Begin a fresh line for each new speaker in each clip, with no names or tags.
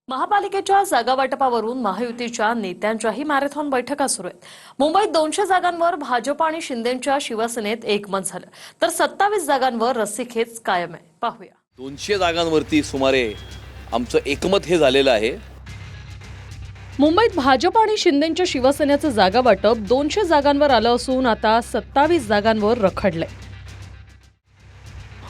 महापालिकेच्या जागा वाटपावरून महायुतीच्या नेत्यांच्याही मॅरेथॉन बैठका सुरू आहेत। मुंबईत 200 जागांवर भाजप आणि शिंदेच्या शिवसेनेत एकमत झालं, तर 27 जागांवर रस्सीखेच कायम आहे। पाहूया।
200 जागांवरती सुमारे आमचं एकमत हे झालेलं आहे।
मुंबईत भाजप आणि शिंदेच्या शिवसेनेचं जागा वाटप 200 जागांवर आलं असून आता 27 जागांवर रखडलंय।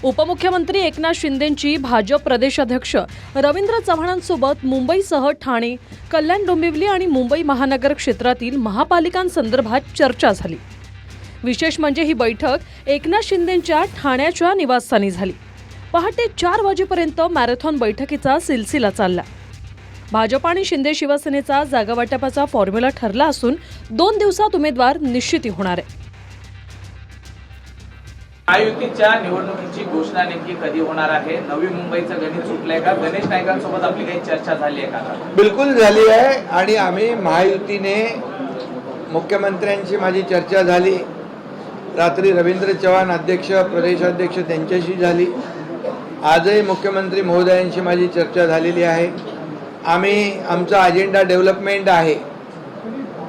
उपमुख्यमंत्री एकनाथ शिंदेंची भाजप प्रदेशाध्यक्ष रवींद्र चव्हाणांसोबत मुंबईसह ठाणे, कल्याण, डोंबिवली आणि मुंबई महानगर क्षेत्रातील महापालिकांसंदर्भात चर्चा झाली। विशेष म्हणजे ही बैठक एकनाथ शिंदेंच्या ठाण्याच्या निवासस्थानी झाली। पहाटे 4 वाजेपर्यंत मॅरेथॉन बैठकीचा सिलसिला चालला। भाजप आणि शिंदे शिवसेनेचा जागावाटपाचा फॉर्म्युला ठरला असून 2 दिवसात उमेदवार निश्चिती होणार आहे।
महायुतीच्या निवडणुकीची घोषणा नेमकी कधी होणार आहे? नवी मुंबईचं गणित सुटलंय का? गणेश नाईकांसोबत आपली काही चर्चा झाली आहे का?
बिलकुल झाली आहे आणि आम्ही महायुतीने मुख्यमंत्र्यांची माझी चर्चा झाली। रात्री रवींद्र चव्हाण अध्यक्ष, प्रदेशाध्यक्ष त्यांच्याशी झाली। आजही मुख्यमंत्री महोदयांशी माझी चर्चा झालेली आहे। आमचा अजेंडा डेव्हलपमेंट आहे,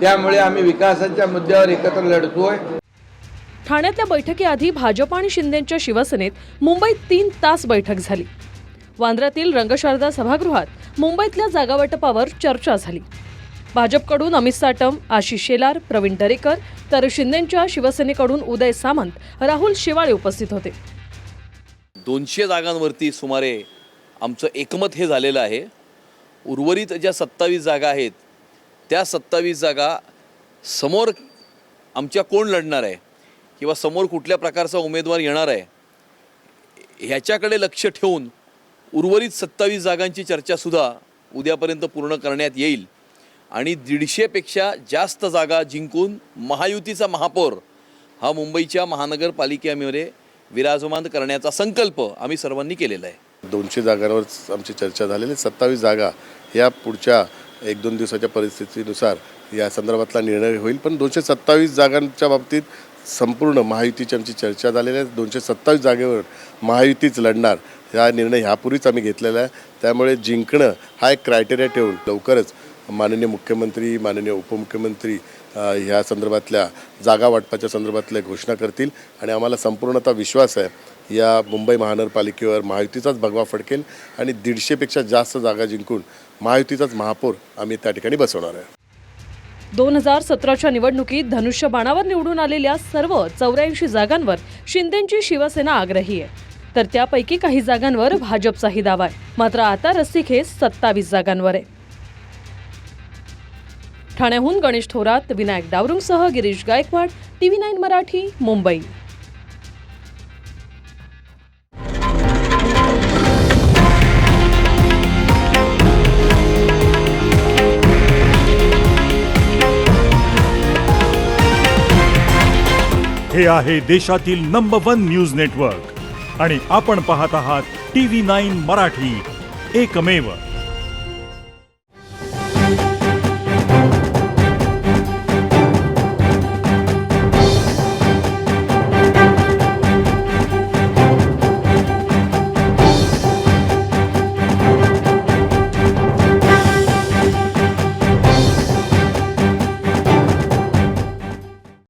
त्यामुळे आम्ही विकासाच्या मुद्द्यावर एकत्र लढतोय।
ठाण्यातल्या बैठकीआधी भाजप आणि शिंदेच्या शिवसेनेत मुंबईत 3 तास बैठक झाली। वांद्र्यातील रंगशारदा सभागृहात मुंबईतल्या जागावाटपावर चर्चा झाली। भाजपकडून अमित साटम, आशिष शेलार, प्रवीण दरेकर, तर शिंदेच्या शिवसेनेकडून उदय सामंत, राहुल शेवाळे उपस्थित होते।
200 जागांवरती सुमारे आमचं एकमत हे झालेलं आहे। उर्वरित ज्या 27 जागा आहेत त्या 27 जागा समोर आमच्या कोण लढणार आहे किंवा समोर कुठल्या प्रकारचा उमेदवार येणार आहे ह्याच्याकडे लक्ष ठेवून उर्वरित 27 जागांची चर्चासुद्धा उद्यापर्यंत पूर्ण करण्यात येईल आणि 150 पेक्षा जास्त जागा जिंकून महायुतीचा महापौर हा मुंबईच्या महानगरपालिकेमध्ये विराजमान करण्याचा संकल्प आम्ही सर्वांनी केलेला आहे।
200 जागांवर आमची चर्चा झालेली। 27 जागा ह्या पुढच्या 1-2 दिवसाच्या परिस्थितीनुसार या संदर्भातला निर्णय होईल, पण 227 जागांच्या बाबतीत संपूर्ण महायुतीची आमची चर्चा झालेली आहे। 227 जागेवर महायुतीच लढणार हा निर्णय ह्यापूर्वीच आम्ही घेतलेला आहे। त्यामुळे जिंकणं हा एक क्रायटेरिया ठेवून लवकरच माननीय मुख्यमंत्री, माननीय उपमुख्यमंत्री ह्या संदर्भातल्या जागा वाटपाच्या संदर्भातल्या घोषणा करतील आणि आम्हाला संपूर्णतः विश्वास आहे या मुंबई महानगरपालिकेवर महायुतीचाच भगवा फडकेल आणि 150 पेक्षा जास्त जागा जिंकून महायुतीचाच महापौर आम्ही त्या ठिकाणी बसवणार आहे।
2017च्या निवडणुकीत धनुष्यबाणावर निवडून आलेल्या सर्व 84 जागांवर शिंदेची शिवसेना आग्रही आहे, तर त्यापैकी काही जागांवर भाजपचाही दावा आहे। मात्र आता रस्सीखेच 27 जागांवर आहे। ठाण्याहून गणेश थोरात, विनायक डावरुंगसह गिरीश गायकवाड, TV9 मराठी, मुंबई।
हे आहे देशातील नंबर 1 न्यूज नेटवर्क आणि आपण पाहत आहात TV9 मराठी, एकमेव।